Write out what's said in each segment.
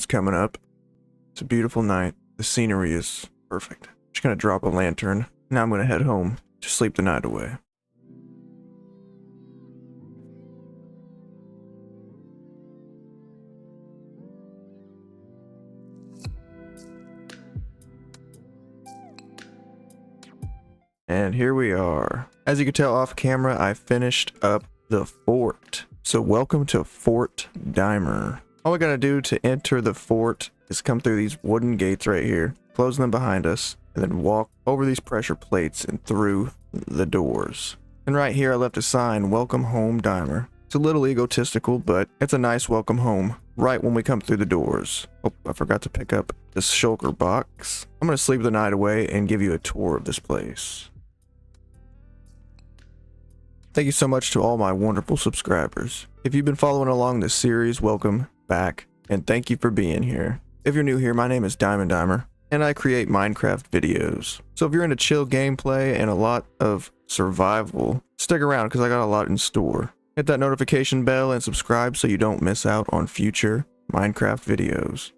sun's coming up. It's a beautiful night. The scenery is perfect. Just gonna drop a lantern. Now I'm gonna head home to sleep the night away. And here we are. As you can tell off camera, I finished up the fort. So welcome to Fort Dimer. All we gotta do to enter the fort is come through these wooden gates right here, close them behind us, and then walk over these pressure plates and through the doors. And right here I left a sign, Welcome Home Dimer. It's a little egotistical, but it's a nice welcome home right when we come through the doors. Oh, I forgot to pick up this shulker box. I'm gonna sleep the night away and give you a tour of this place. Thank you so much to all my wonderful subscribers. If you've been following along this series, welcome back, and thank you for being here. If you're new here, my name is Dimer, and I create Minecraft videos. So if you're into chill gameplay and a lot of survival, stick around because I got a lot in store. Hit that notification bell and subscribe so you don't miss out on future Minecraft videos.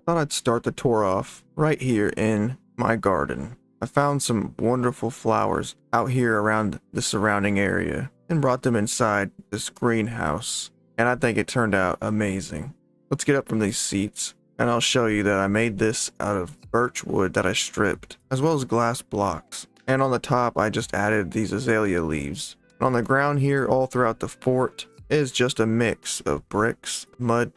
Thought I'd start the tour off right here in my garden. I found some wonderful flowers out here around the surrounding area and brought them inside this greenhouse, and I think it turned out amazing. Let's get up from these seats and I'll show you that I made this out of birch wood that I stripped, as well as glass blocks. And on the top I just added these azalea leaves. And on the ground here all throughout the fort is just a mix of bricks, mud,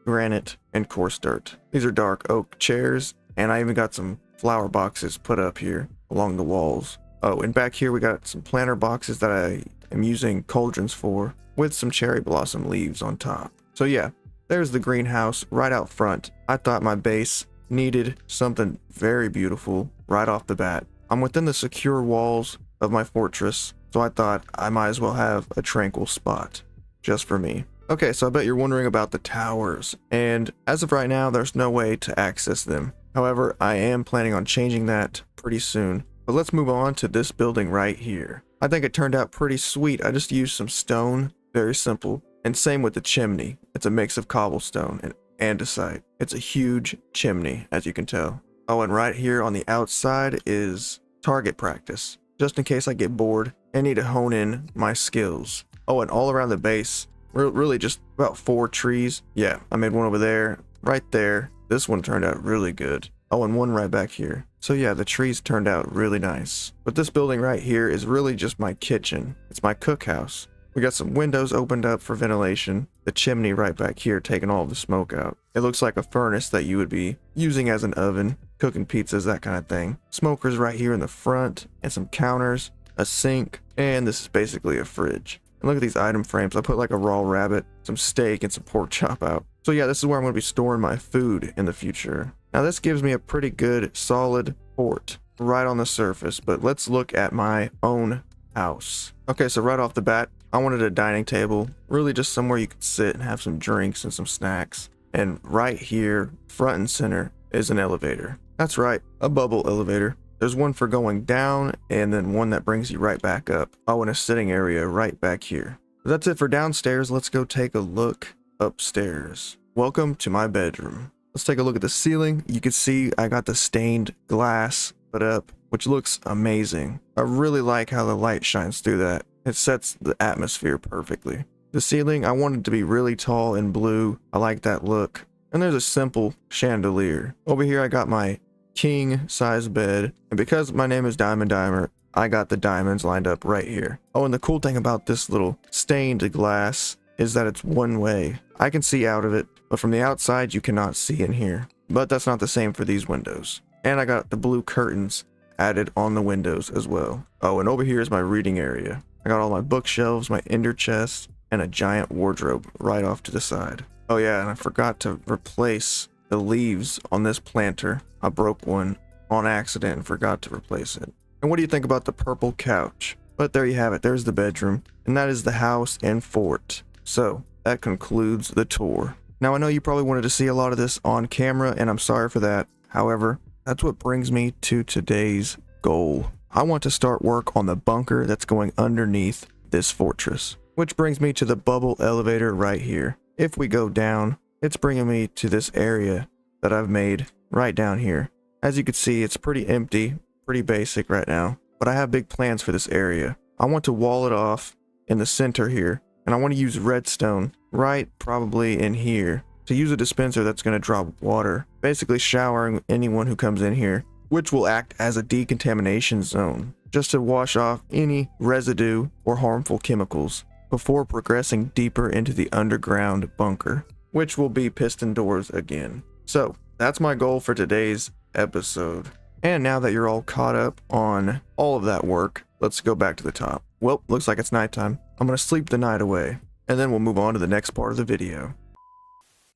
granite, and coarse dirt. These are dark oak chairs, and I even got some flower boxes put up here along the walls. Oh, and back here we got some planter boxes that I am using cauldrons for, with some cherry blossom leaves on top. So yeah, there's the greenhouse right out front. I thought my base needed something very beautiful right off the bat. I'm within the secure walls of my fortress, so I thought I might as well have a tranquil spot just for me. Okay, so I bet you're wondering about the towers, and as of right now, there's no way to access them. However, I am planning on changing that pretty soon. But let's move on to this building right here. I think it turned out pretty sweet. I just used some stone, very simple, and same with the chimney. It's a mix of cobblestone and andesite. It's a huge chimney, as you can tell. Oh, and right here on the outside is target practice, just in case I get bored and need to hone in my skills. Oh, and all around the base, really just about 4 trees. Yeah, I made one over there, right there. This one turned out really good. Oh, and one right back here. So yeah, the trees turned out really nice. But this building right here is really just my kitchen. It's my cookhouse. We got some windows opened up for ventilation. The chimney right back here taking all the smoke out. It looks like a furnace that you would be using as an oven, cooking pizzas, that kind of thing. Smokers right here in the front, and some counters, a sink, and this is basically a fridge. And look at these item frames. I put like a raw rabbit, some steak, and some pork chop out. So yeah, this is where I'm going to be storing my food in the future. Now this gives me a pretty good solid fort right on the surface, but let's look at my own house. Okay, so right off the bat, I wanted a dining table, really just somewhere you could sit and have some drinks and some snacks. And right here, front and center, is an elevator. That's right, a bubble elevator. There's one for going down and then one that brings you right back up. Oh, and a sitting area right back here. That's it for downstairs. Let's go take a look upstairs. Welcome to my bedroom. Let's take a look at the ceiling. You can see I got the stained glass put up, which looks amazing. I really like how the light shines through that. It sets the atmosphere perfectly. The ceiling, I wanted to be really tall and blue. I like that look. And there's a simple chandelier. Over here I got my king size bed, and because my name is Dimer, I got the diamonds lined up right here. Oh, and the cool thing about this little stained glass is that it's one way. I can see out of it, but from the outside you cannot see in here. But that's not the same for these windows. And I got the blue curtains added on the windows as well. Oh, and over here is my reading area. I got all my bookshelves, my ender chest, and a giant wardrobe right off to the side. Oh yeah, and I forgot to replace the leaves on this planter. I broke one on accident and forgot to replace it. And what do you think about the purple couch? But there you have it, there's the bedroom. And that is the house and fort. So, that concludes the tour. Now I know you probably wanted to see a lot of this on camera, and I'm sorry for that. However, that's what brings me to today's goal. I want to start work on the bunker that's going underneath this fortress. Which brings me to the bubble elevator right here. If we go down, it's bringing me to this area that I've made right down here. As you can see, it's pretty empty, pretty basic right now, but I have big plans for this area. I want to wall it off in the center here, and I want to use redstone right probably in here to use a dispenser that's going to drop water, basically showering anyone who comes in here, which will act as a decontamination zone, just to wash off any residue or harmful chemicals before progressing deeper into the underground bunker, which will be piston doors again. So that's my goal for today's episode. And now that you're all caught up on all of that work, let's go back to the top. Well, looks like it's nighttime. I'm gonna sleep the night away, and then we'll move on to the next part of the video.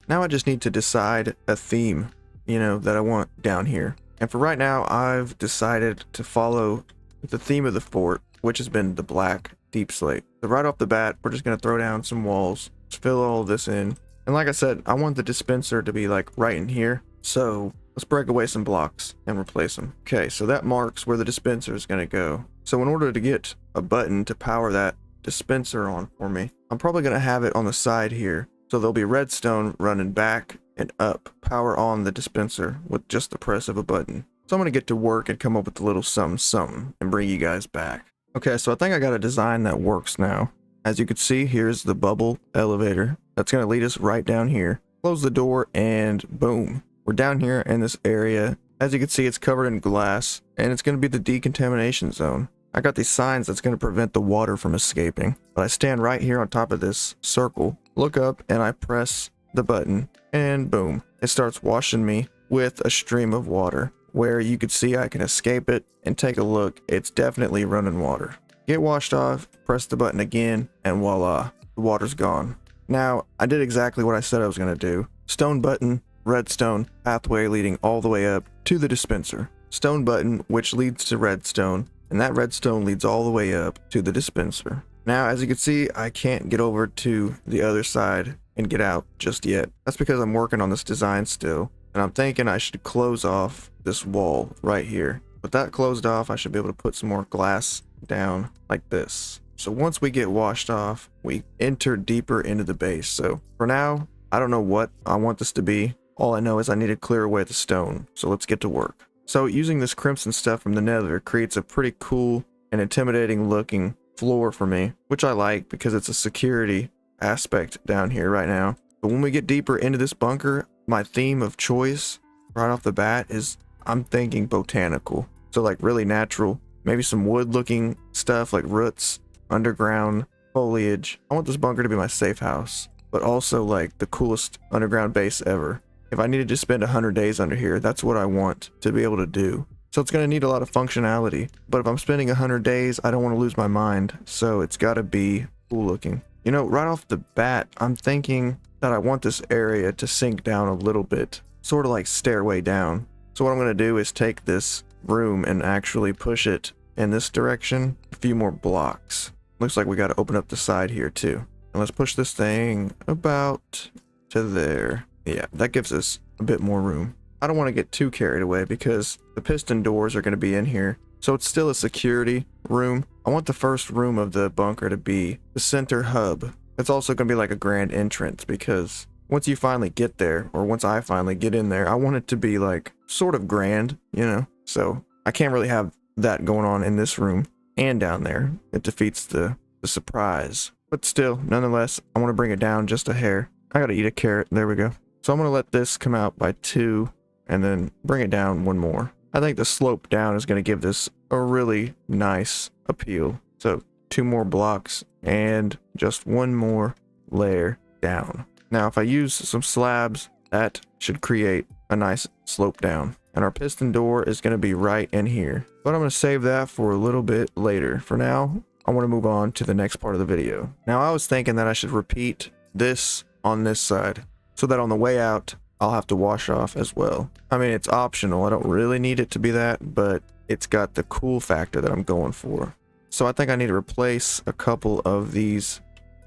Now I just need to decide a theme, that I want down here. And for right now, I've decided to follow the theme of the fort, which has been the black deep slate. So right off the bat, we're just gonna throw down some walls, fill all of this in. And like I said, I want the dispenser to be like right in here. So let's break away some blocks and replace them. Okay, so that marks where the dispenser is gonna go. So in order to get a button to power that dispenser on for me, I'm probably gonna have it on the side here. So there'll be redstone running back and up, power on the dispenser with just the press of a button. So I'm gonna get to work and come up with a little something and bring you guys back. Okay, so I think I got a design that works now. As you can see, here's the bubble elevator. That's gonna lead us right down here. Close the door and boom. We're down here in this area. As you can see, it's covered in glass and it's gonna be the decontamination zone. I got these signs that's gonna prevent the water from escaping. But I stand right here on top of this circle, look up, and I press the button and boom. It starts washing me with a stream of water where you can see I can escape it and take a look. It's definitely running water. Get washed off, press the button again, and voila, the water's gone. Now, I did exactly what I said I was gonna do. Stone button, redstone, pathway leading all the way up to the dispenser. Stone button, which leads to redstone, and that redstone leads all the way up to the dispenser. Now, as you can see, I can't get over to the other side and get out just yet. That's because I'm working on this design still, and I'm thinking I should close off this wall right here. With that closed off, I should be able to put some more glass down like this. So once we get washed off, we enter deeper into the base. So for now, I don't know what I want this to be. All I know is I need to clear away the stone. So let's get to work. So using this crimson stuff from the nether creates a pretty cool and intimidating looking floor for me, which I like because it's a security aspect down here right now. But when we get deeper into this bunker, my theme of choice right off the bat is I'm thinking botanical. So like really natural, maybe some wood looking stuff like roots, underground foliage. I want this bunker to be my safe house, but also like the coolest underground base ever. If I needed to spend 100 days under here, that's what I want to be able to do. So it's going to need a lot of functionality, but if I'm spending 100 days, I don't want to lose my mind. So it's got to be cool looking. Right off the bat, I'm thinking that I want this area to sink down a little bit, sort of like stairway down. So what I'm going to do is take this room and actually push it in this direction a few more blocks. Looks like we got to open up the side here too. And let's push this thing about to there. Yeah, that gives us a bit more room. I don't want to get too carried away because the piston doors are going to be in here. So it's still a security room. I want the first room of the bunker to be the center hub. It's also going to be like a grand entrance because once you finally get there, or once I finally get in there, I want it to be like sort of grand, So I can't really have that going on in this room and down there. It defeats the surprise. But still, nonetheless, I want to bring it down just a hair. I got to eat a carrot. There we go. So I'm going to let this come out by 2 and then bring it down 1 more. I think the slope down is going to give this a really nice appeal. So 2 more blocks and just 1 more layer down. Now if I use some slabs, that should create a nice slope down. And our piston door is going to be right in here. But I'm going to save that for a little bit later. For now, I want to move on to the next part of the video. Now I was thinking that I should repeat this on this side, so that on the way out, I'll have to wash off as well. I mean, it's optional. I don't really need it to be that, but it's got the cool factor that I'm going for. So I think I need to replace a couple of these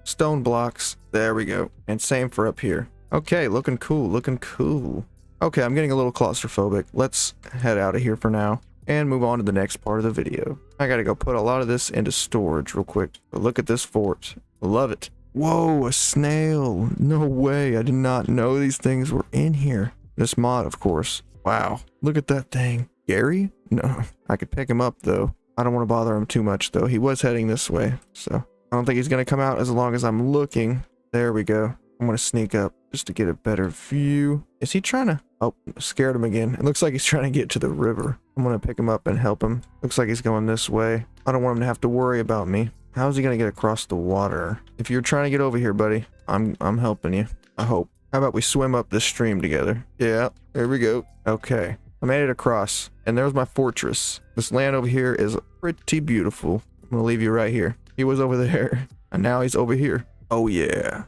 stone blocks. There we go. And same for up here. Okay, looking cool, looking cool. Okay, I'm getting a little claustrophobic. Let's head out of here for now and move on to the next part of the video. I gotta go put a lot of this into storage real quick. But look at this fort. I love it. Whoa, a snail. No way. I did not know these things were in here. This mod, of course. Wow. Look at that thing. Gary? No. I could pick him up, though. I don't want to bother him too much, though. He was heading this way, so I don't think he's going to come out as long as I'm looking. There we go. I'm going to sneak up just to get a better view. Is he trying to... Oh, scared him again. It looks like he's trying to get to the river. I'm going to pick him up and help him. Looks like he's going this way. I don't want him to have to worry about me. How's he going to get across the water? If you're trying to get over here, buddy, I'm helping you. I hope. How about we swim up this stream together? Yeah, there we go. Okay. I made it across, and there's my fortress. This land over here is pretty beautiful. I'm going to leave you right here. He was over there, and now he's over here. Oh, yeah.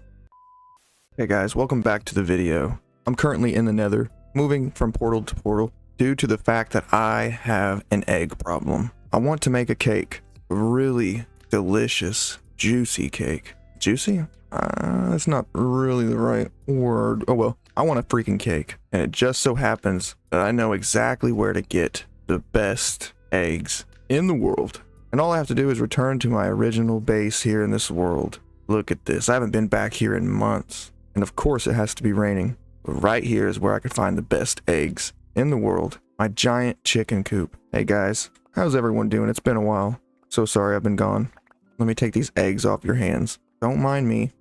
Hey guys, welcome back to the video. I'm currently in the Nether, moving from portal to portal due to the fact that I have an egg problem. I want to make a cake. A really delicious, juicy cake. Juicy? That's not really the right word. Oh well, I want a freaking cake. And it just so happens that I know exactly where to get the best eggs in the world. And all I have to do is return to my original base here in this world. Look at this. I haven't been back here in months. And of course it has to be raining. But right here is where I could find the best eggs in the world. My giant chicken coop. Hey guys, how's everyone doing? It's been a while. So sorry I've been gone. Let me take these eggs off your hands. Don't mind me.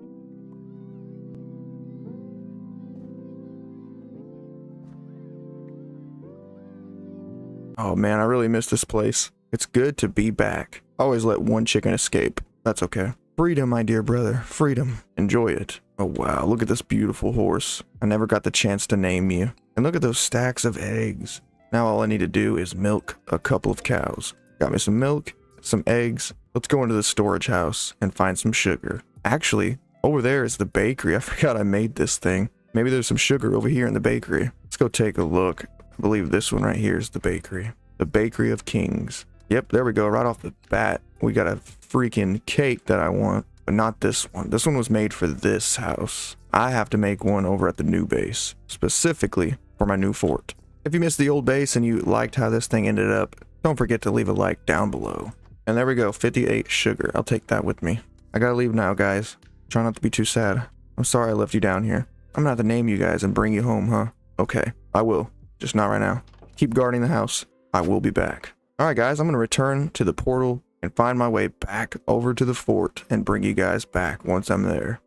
Oh man, I really miss this place. It's good to be back. I always let one chicken escape. That's okay. Freedom, my dear brother. Freedom. Enjoy it. Oh wow, look at this beautiful horse. I never got the chance to name you. And look at those stacks of eggs. Now all I need to do is milk a couple of cows. Got me some milk, some eggs. Let's go into the storage house and find some sugar. Actually, over there is the bakery. I forgot I made this thing. Maybe there's some sugar over here in the bakery. Let's go take a look. I believe this one right here is the bakery. The Bakery of Kings. Yep, there we go. Right off the bat, we got a freaking cake that I want, but not this one. This one was made for this house. I have to make one over at the new base, specifically for my new fort. If you missed the old base and you liked how this thing ended up, don't forget to leave a like down below. And there we go, 58 sugar. I'll take that with me. I gotta leave now, guys. Try not to be too sad. I'm sorry I left you down here. I'm gonna have to name you guys and bring you home, huh? Okay, I will. Just not right now. Keep guarding the house. I will be back. Alright guys, I'm gonna return to the portal and find my way back over to the fort and bring you guys back once I'm there.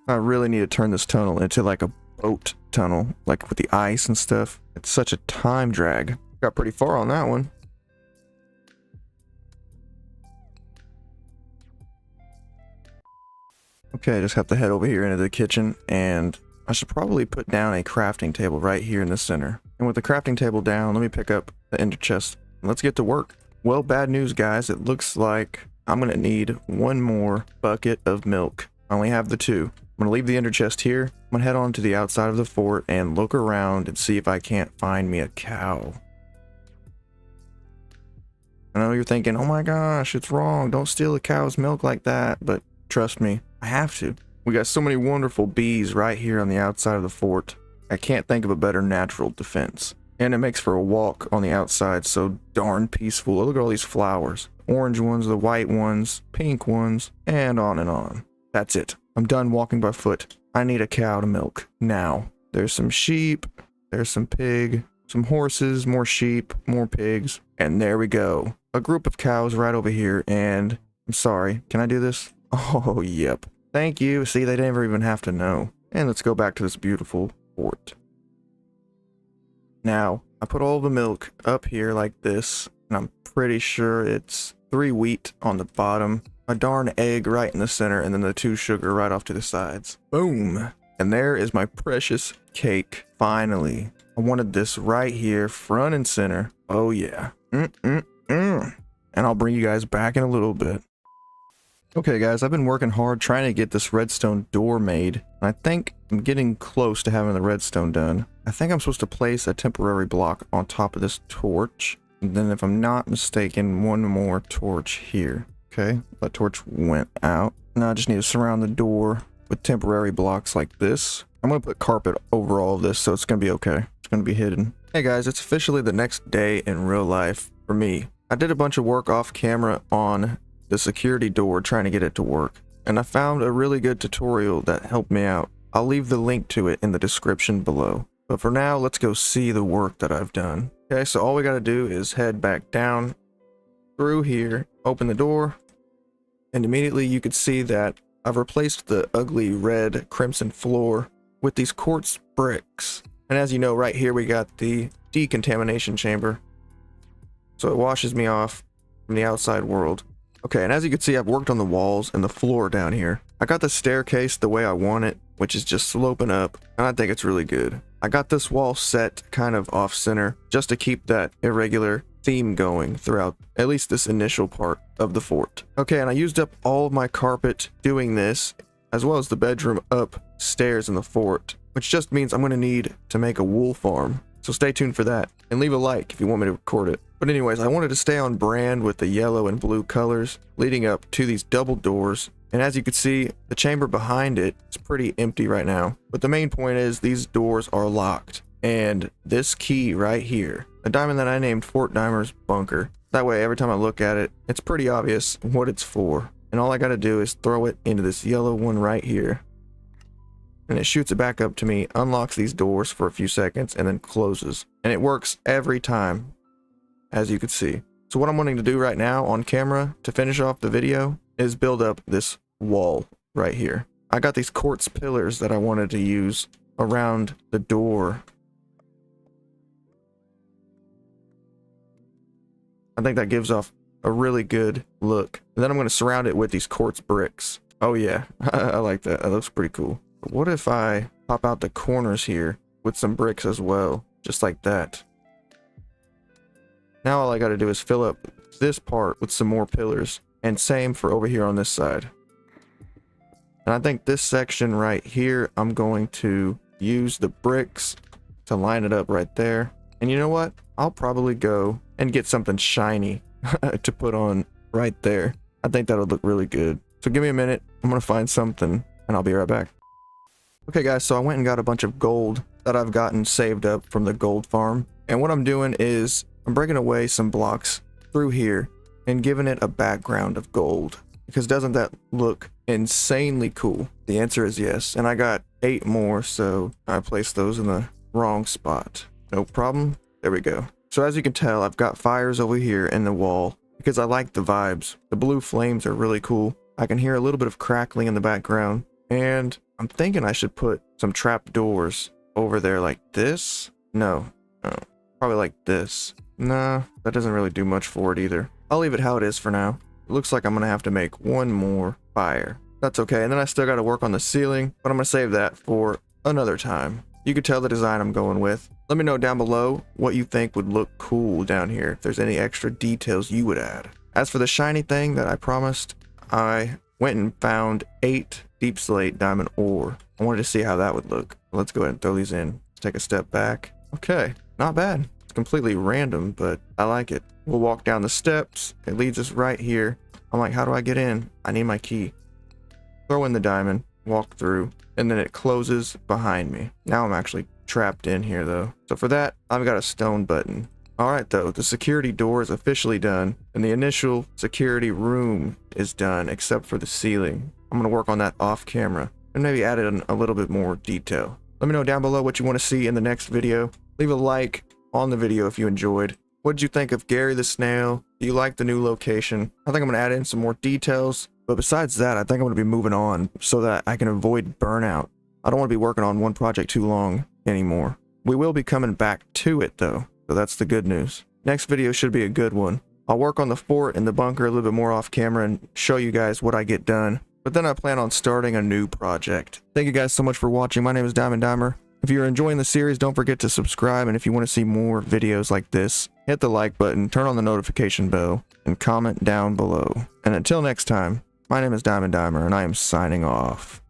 I really need to turn this tunnel into like a boat tunnel, like with the ice and stuff. It's such a time drag. Got pretty far on that one. Okay, I just have to head over here into the kitchen, and I should probably put down a crafting table right here in the center. And with the crafting table down, let me pick up the ender chest. Let's get to work. Well, bad news, guys. It looks like I'm gonna need one more bucket of milk. I only have the 2. I'm gonna leave the ender chest here. I'm gonna head on to the outside of the fort and look around and see if I can't find me a cow. I know you're thinking, oh my gosh, it's wrong. Don't steal a cow's milk like that. But trust me, I have to. We got so many wonderful bees right here on the outside of the fort. I can't think of a better natural defense. And it makes for a walk on the outside so darn peaceful. Look at all these flowers. Orange ones, the white ones, pink ones, and on and on. That's it. I'm done walking by foot. I need a cow to milk now. There's some sheep, there's some pig, some horses, more sheep, more pigs, and there we go. A group of cows right over here, and I'm sorry, can I do this? Oh, yep. Thank you. See, they never even have to know. And let's go back to this beautiful fort. Now, I put all the milk up here like this, and I'm pretty sure it's 3 wheat on the bottom, a darn egg right in the center, and then the 2 sugar right off to the sides. Boom! And there is my precious cake, finally. I wanted this right here, front and center. Oh yeah. And I'll bring you guys back in a little bit. Okay guys, I've been working hard trying to get this redstone door made. And I think I'm getting close to having the redstone done. I think I'm supposed to place a temporary block on top of this torch. And then if I'm not mistaken, one more torch here. Okay, that torch went out. Now I just need to surround the door with temporary blocks like this. I'm going to put carpet over all of this, so it's going to be okay. It's going to be hidden. Hey guys, it's officially the next day in real life for me. I did a bunch of work off camera on the security door trying to get it to work, and I found a really good tutorial that helped me out. I'll leave the link to it in the description below. But for now, let's go see the work that I've done. Okay, so all we got to do is head back down through here, open the door, and immediately you could see that I've replaced the ugly red crimson floor with these quartz bricks. And as you know, right here we got the Decontamination Chamber, so it washes me off from the outside world. Okay, and as you can see, I've worked on the walls and the floor down here. I got the staircase the way I want it, which is just sloping up, and I think it's really good. I got this wall set kind of off center just to keep that irregular theme going throughout at least this initial part of the fort. Okay, and I used up all of my carpet doing this, as well as the bedroom upstairs in the fort, which just means I'm going to need to make a wool farm. So stay tuned for that, and leave a like if you want me to record it. But anyways, I wanted to stay on brand with the yellow and blue colors leading up to these double doors. And as you can see, the chamber behind it is pretty empty right now. But the main point is these doors are locked. And this key right here, a diamond that I named Fort Dimer's Bunker. That way, every time I look at it, it's pretty obvious what it's for. And all I gotta do is throw it into this yellow one right here. And it shoots it back up to me, unlocks these doors for a few seconds, and then closes. And it works every time, as you can see. So what I'm wanting to do right now on camera to finish off the video is build up this wall right here. I got these quartz pillars that I wanted to use around the door. I think that gives off a really good look. And then I'm going to surround it with these quartz bricks. Oh yeah, I like that. That looks pretty cool. But what if I pop out the corners here with some bricks as well, just like that? Now all I got to do is fill up this part with some more pillars, and same for over here on this side. And I think this section right here, I'm going to use the bricks to line it up right there. And you know what? I'll probably go and get something shiny to put on right there. I think that'll look really good. So give me a minute. I'm going to find something and I'll be right back. Okay guys, so I went and got a bunch of gold that I've gotten saved up from the gold farm. And what I'm doing is I'm breaking away some blocks through here and giving it a background of gold. Because doesn't that look insanely cool? The answer is yes. And I got 8 more, so I placed those in the wrong spot. No problem. There we go. So as you can tell, I've got fires over here in the wall because I like the vibes. The blue flames are really cool. I can hear a little bit of crackling in the background. And I'm thinking I should put some trap doors over there like this. No, probably like this. Nah, that doesn't really do much for it either. I'll leave it how it is for now. It looks like I'm gonna have to make one more fire. That's okay, and then I still gotta work on the ceiling, but I'm gonna save that for another time. You can tell the design I'm going with. Let me know down below what you think would look cool down here, if there's any extra details you would add. As for the shiny thing that I promised, I went and found 8 deep slate diamond ore. I wanted to see how that would look. Let's go ahead and throw these in. Let's take a step back. Okay, not bad. It's completely random, but I like it. We'll walk down the steps. It leads us right here. I'm like, how do I get in? I need my key. Throw in the diamond, walk through, and then it closes behind me. Now I'm actually trapped in here though. So for that, I've got a stone button. Alright though, the security door is officially done, and the initial security room is done, except for the ceiling. I'm going to work on that off camera, and maybe add in a little bit more detail. Let me know down below what you want to see in the next video. Leave a like on the video if you enjoyed. What did you think of Gary the Snail? Do you like the new location? I think I'm going to add in some more details But besides that, I think I'm going to be moving on so that I can avoid burnout. I don't want to be working on one project too long anymore. We will be coming back to it though, so that's the good news. Next video should be a good one. I'll work on the fort and the bunker a little bit more off camera and show you guys what I get done. But then I plan on starting a new project. Thank you guys so much for watching. My name is Diamond Dimer. If you're enjoying the series, don't forget to subscribe, and if you want to see more videos like this, hit the like button, turn on the notification bell, and comment down below. And until next time, my name is Diamond Dimer, and I am signing off.